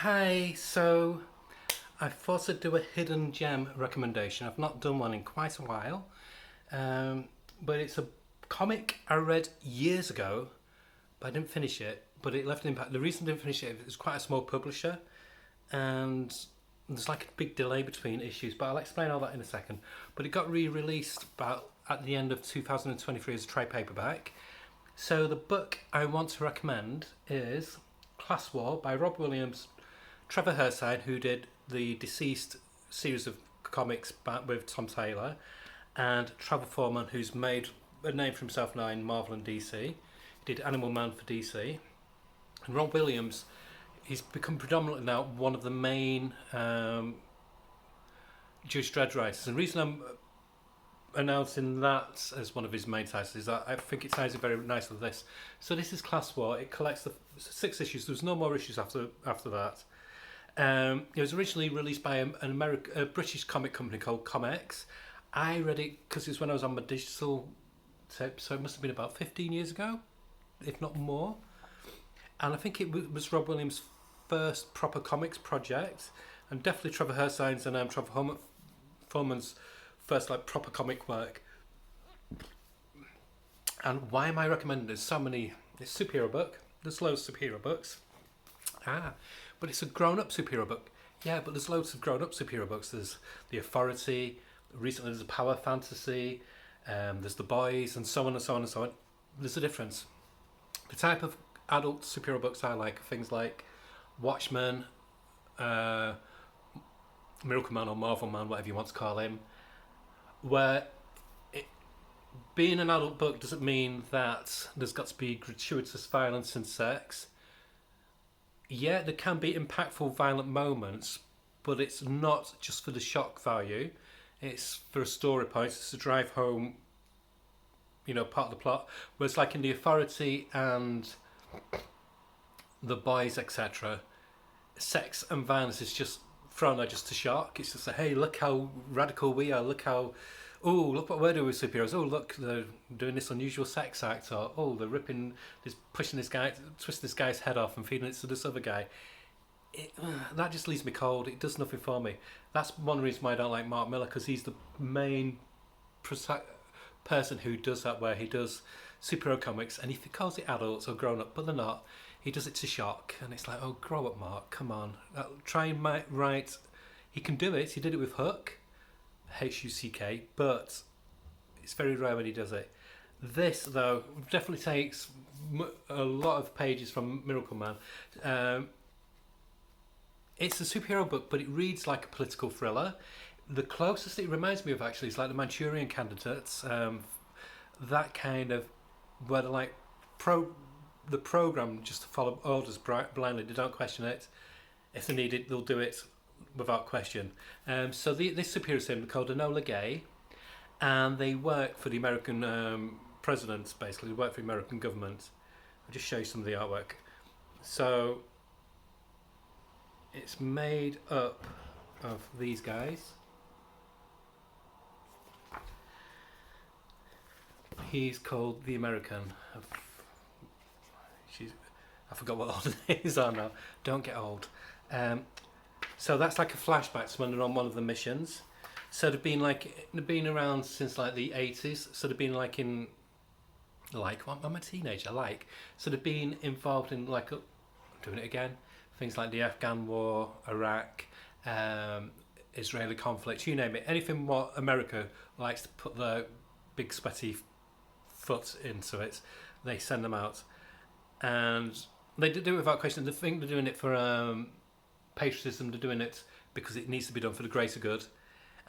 Hi, so I thought I'd do a hidden gem recommendation. I've not done one in quite a while, um, but it's a comic I read years ago, but I didn't finish it. But it left an impact. The reason I didn't finish it is quite a small publisher, and there's like a big delay between issues. But I'll explain all that in a second. But it got re-released about at the end of 2023 as a trade paperback. So the book I want to recommend is Class War by Rob Williams, Trevor Herside, who did the Deceased series of comics back with Tom Taylor, and Trevor Foreman, who's made a name for himself now in Marvel and DC. He did Animal Man for DC. And Rob Williams, he's become predominantly now one of the main Jewish Dread writers. And the reason I'm announcing that as one of his main titles is that I think it ties in very nicely with this. So this is Class War. It collects the 6 issues. There's no more issues after that. It was originally released by a British comic company called Comex. I read it because it's when I was on my digital tape, so it must have been about 15 years ago, if not more. And I think it was Rob Williams' first proper comics project, and definitely Trevor Hirsine's and Trevor Foreman's first like proper comic work. And why am I recommending this? So many. It's a superhero book. There's loads of superhero books. But it's a grown-up superhero book. Yeah, but there's loads of grown-up superhero books. There's The Authority. Recently, there's a Power Fantasy. There's The Boys, and so on and so on and so on. There's a difference. The type of adult superhero books I like are things like Watchmen, Miracle Man or Marvel Man, whatever you want to call him, where being an adult book doesn't mean that there's got to be gratuitous violence and sex. Yeah, there can be impactful violent moments, but it's not just for the shock value. It's for a story point. It's to drive home, part of the plot. Whereas like in The Authority and The Boys, etc., sex and violence is just thrown there just to shock. It's just like, hey, look how radical we are. Look what we're doing with superheroes. Oh, look, they're doing this unusual sex act. Or, oh, they're pushing this guy, twisting this guy's head off and feeding it to this other guy. That just leaves me cold. It does nothing for me. That's one reason why I don't like Mark Millar, because he's the main person who does that, where he does superhero comics, and he calls it adults or grown up, but they're not. He does it to shock, and it's like, oh, grow up, Mark. Come on, try and write. He can do it. He did it with Hook. Huck, but it's very rare when he does it. This, though, definitely takes a lot of pages from Miracle Man. It's a superhero book, but it reads like a political thriller. The closest it reminds me of actually is like the Manchurian Candidates, that kind of where they're like the program just to follow orders blindly. They don't question it. If they need it, they'll do it without question. So this superhero team, they're called Enola Gay, and they work for the American president, basically. They work for the American government. I'll just show you some of the artwork. So it's made up of these guys. He's called the American. I forgot what all the names are now. Don't get old. So that's like a flashback to when they're on one of the missions. So they've been around since like the 80s. So they've been like in, like, well, I'm a teenager, like. So they've been involved in like, doing it again, things like the Afghan War, Iraq, Israeli conflict, you name it. Anything what America likes to put their big sweaty foot into it, they send them out. And they do it without question. They think they're doing it for patriotism, they're doing it because it needs to be done for the greater good,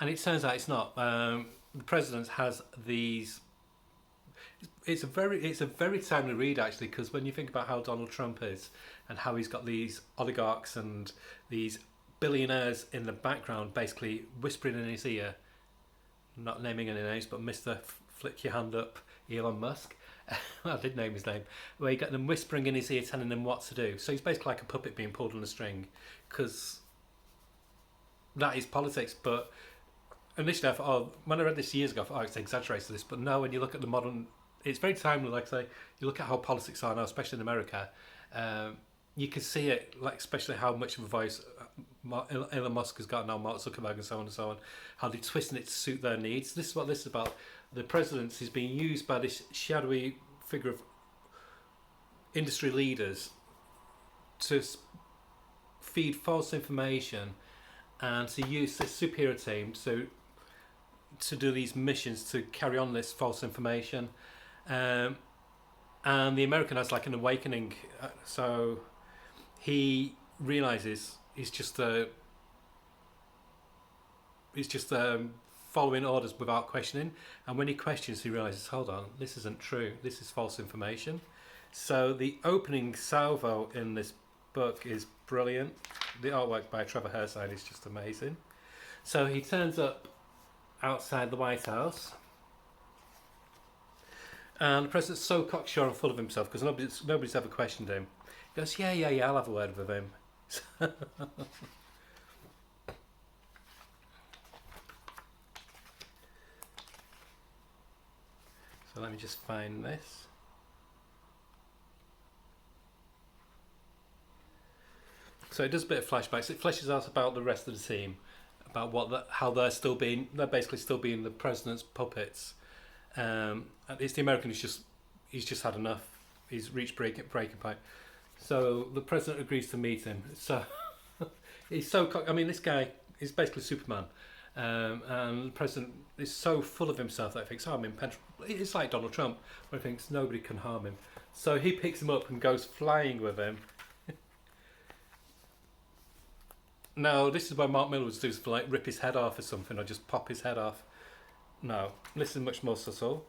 and it turns out it's not. The president has these. It's a very timely read actually, because when you think about how Donald Trump is and how he's got these oligarchs and these billionaires in the background basically whispering in his ear, not naming any names, but Mr. Flick Your Hand Up, Elon Musk. I did name his name. Where you get them whispering in his ear, telling him what to do. So he's basically like a puppet being pulled on a string, because that is politics. But initially I thought, when I read this years ago, I thought, it's exaggerated this. But now when you look at the modern, it's very timely. Like I say, you look at how politics are now, especially in America. you can see it, like especially how much of a voice Elon Musk has got now, Mark Zuckerberg, and so on and so on. How they're twisting it to suit their needs. This is what this is about. The presidency is being used by this shadowy figure of industry leaders to feed false information and to use this superior team to do these missions to carry on this false information. And the American has like an awakening. So he realizes he's just following orders without questioning. And when he questions, he realizes, hold on, this isn't true. This is false information. So the opening salvo in this book is brilliant. The artwork by Trevor Hairsine is just amazing. So he turns up outside the White House, and the president's so cocksure and full of himself because nobody's ever questioned him. He goes, yeah, I'll have a word with him. So let me just find this. So it does a bit of flashbacks. It fleshes out about the rest of the team, about how they're basically still being the president's puppets. It's the American he's just had enough. He's reached breaking point. So the president agrees to meet him. So he's this guy is basically Superman. And the president is so full of himself that he thinks, I'm impenetrable. It's like Donald Trump, where he thinks nobody can harm him. So he picks him up and goes flying with him. No, this is where Mark Miller would do for like rip his head off or something, or just pop his head off. No, this is much more subtle.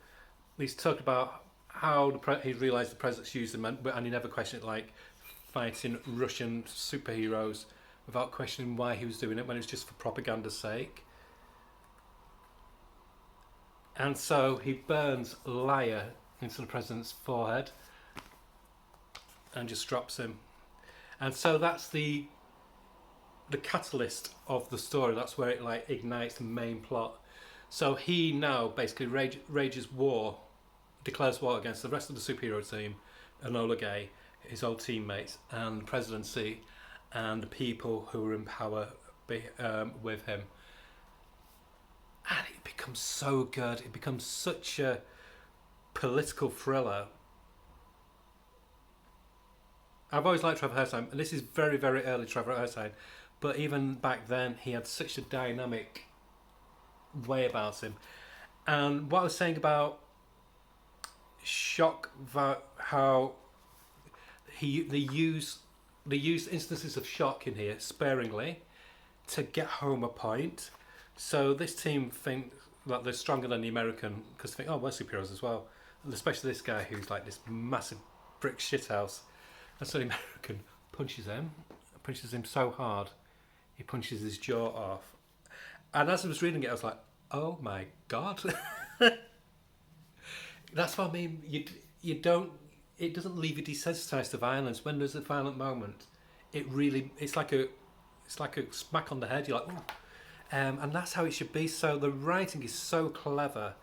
He's talked about how he realised the president's used him, and he never questioned it, like fighting Russian superheroes without questioning why he was doing it when it was just for propaganda's sake. And so he burns liar into the president's forehead and just drops him. And so that's the catalyst of the story. That's where it like ignites the main plot. So he now basically rages war, declares war against the rest of the superhero team, Enola Gay, his old teammates, and the presidency, and the people who are in power with him. And it becomes so good. It becomes such a political thriller. I've always liked Trevor Hairsine, and this is very, very early Trevor Hairsine. But even back then, he had such a dynamic way about him. And what I was saying about shock, how they use instances of shock in here sparingly to get home a point. So this team think that they're stronger than the American because they think, we're superheroes as well. And especially this guy who's like this massive brick shithouse. And so the American punches him so hard. He punches his jaw off. And as I was reading it, I was like, oh my God. That's what I mean. It doesn't leave you desensitized to violence. When there's a violent moment, it's like a smack on the head. You're like, ooh. And that's how it should be. So the writing is so clever.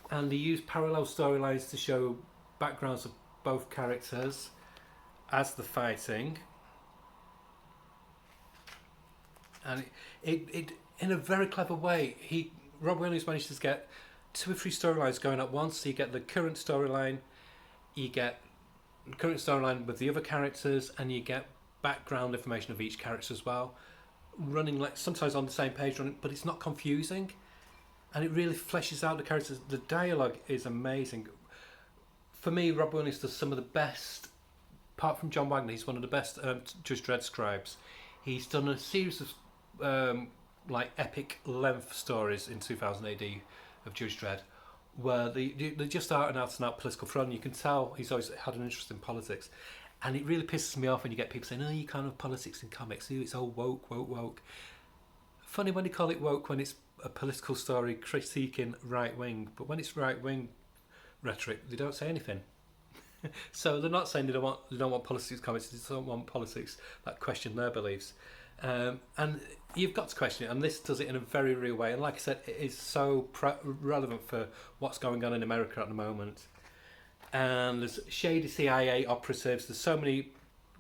And they use parallel storylines to show backgrounds of both characters as the fighting. And it in a very clever way, Rob Williams managed to get 2 or 3 storylines going at once. So you get the current storyline, you get the current storyline with the other characters, and you get background information of each character as well, running like sometimes on the same page, but it's not confusing, and it really fleshes out the characters. The dialogue is amazing. For me, Rob Williams does some of the best. Apart from John Wagner, he's one of the best Judge Dredd scribes. He's done a series of like epic length stories in 2000 AD of Judge Dredd, where they just are an out-and-out political front. You can tell he's always had an interest in politics, and it really pisses me off when you get people saying, "Oh, you can't have politics in comics. It's all woke." Funny when they call it woke when it's a political story critiquing right wing, but when it's right wing rhetoric, they don't say anything. So they're not saying they don't want politics comics. They don't want politics that question their beliefs. And you've got to question it, and this does it in a very real way. And like I said, it is so relevant for what's going on in America at the moment. And there's shady CIA operatives. There's so many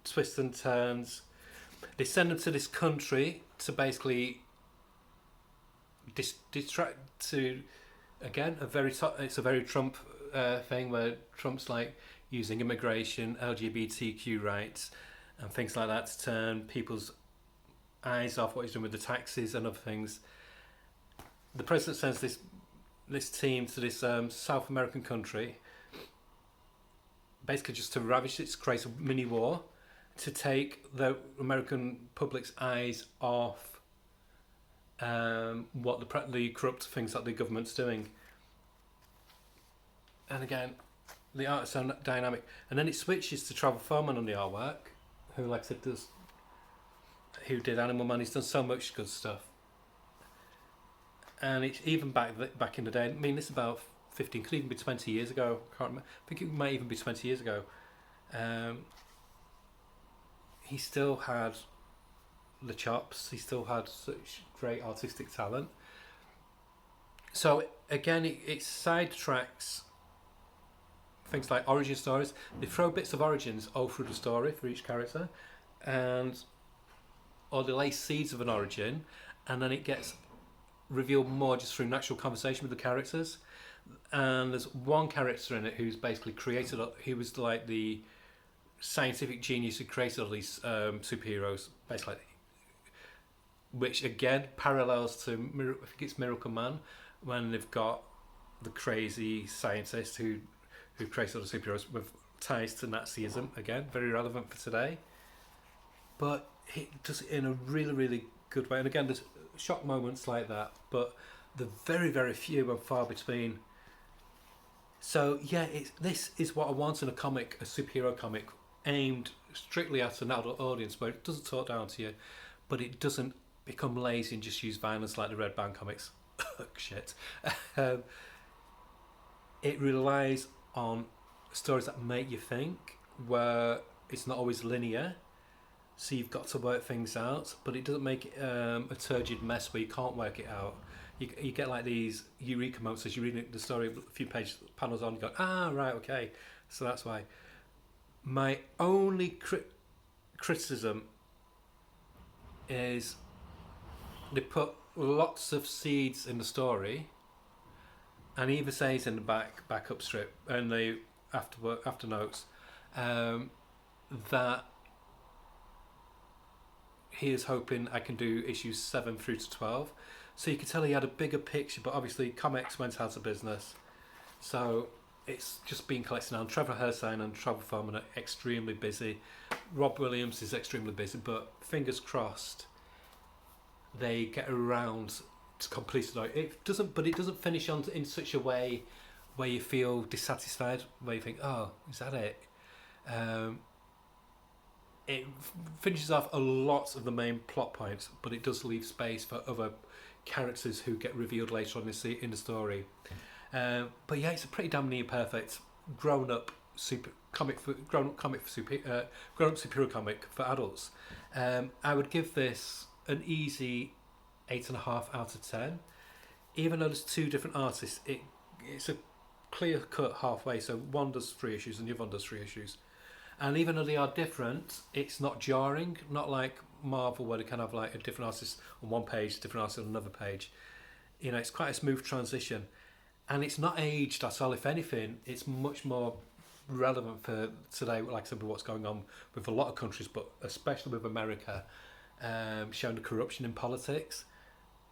twists and turns. They send them to this country to basically distract to, again, it's a very Trump thing where Trump's like using immigration, LGBTQ rights, and things like that to turn people's eyes off what he's doing with the taxes and other things. The president sends this team to this South American country, basically just to ravage it, to create a mini war, to take the American public's eyes off what the corrupt things that the government's doing. And again, the art is so dynamic. And then it switches to Travel Foreman on the artwork, who, like I said, who did Animal Man. He's done so much good stuff. And it's even back in the day. I mean, this is about 15, could even be 20 years ago. Can't remember. I think it might even be 20 years ago. He still had the chops. He still had such great artistic talent. So again, it sidetracks things like origin stories. They throw bits of origins all through the story for each character, or they lay seeds of an origin, and then it gets revealed more just through natural conversation with the characters. And there's one character in it who's basically created. He was like the scientific genius who created all these superheroes, basically, which again parallels to I think it's Miracle Man, when they've got the crazy scientist who creates all the superheroes with ties to Nazism. Again, very relevant for today, but he does it in a really, really good way. And again, there's shock moments like that, but they're very, very few and far between. So yeah, this is what I want in a comic, a superhero comic aimed strictly at an adult audience, where it doesn't talk down to you, but it doesn't become lazy and just use violence like the Red Band comics. Shit. It relies on stories that make you think, where it's not always linear, so you've got to work things out, but it doesn't make it a turgid mess where you can't work it out. You get like these eureka moments as you're reading the story, a few panels on, you go, right, okay, so that's why. My only criticism is they put lots of seeds in the story, and he even says in the backup strip and the after notes that he is hoping I can do issues 7 through to 12. So you could tell he had a bigger picture, but obviously comics went out of business, so it's just been collected now. Trevor Herstein and Travel Foreman are extremely busy. Rob Williams is extremely busy, but fingers crossed they get around to complete it. It doesn't finish in such a way where you feel dissatisfied, where you think, oh, is that it? It finishes off a lot of the main plot points, but it does leave space for other characters who get revealed later on in the story. But yeah, it's a pretty damn near perfect grown-up superhero comic for adults. I would give this an easy 8.5 out of 10. Even though there's two different artists, it's a clear cut halfway. So one does 3 issues and the other one does 3 issues. And even though they are different, it's not jarring. Not like Marvel, where they can have like a different artist on one page, different artist on another page. You know, it's quite a smooth transition, and it's not aged at all. If anything, it's much more relevant for today. Like I said, with what's going on with a lot of countries, but especially with America, showing the corruption in politics.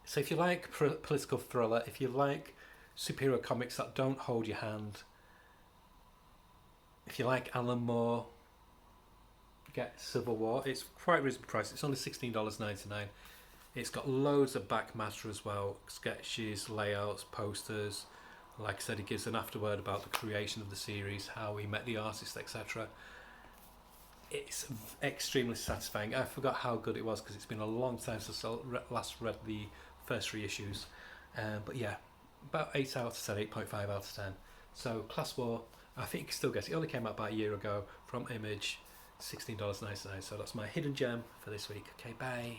So if you like political thriller, if you like superhero comics that don't hold your hand, if you like Alan Moore, get Civil War. It's quite reasonable price. It's only $16.99. It's got loads of back matter as well, sketches, layouts, posters. Like I said, it gives an afterword about the creation of the series, how he met the artist, etc. It's extremely satisfying. I forgot how good it was because it's been a long time since I last read the first 3 issues. But yeah, about 8 out of 10, 8.5 out of 10. So Class War, I think you can still get it. It only came out about a year ago from Image, $16.99. So that's my hidden gem for this week. Okay, bye.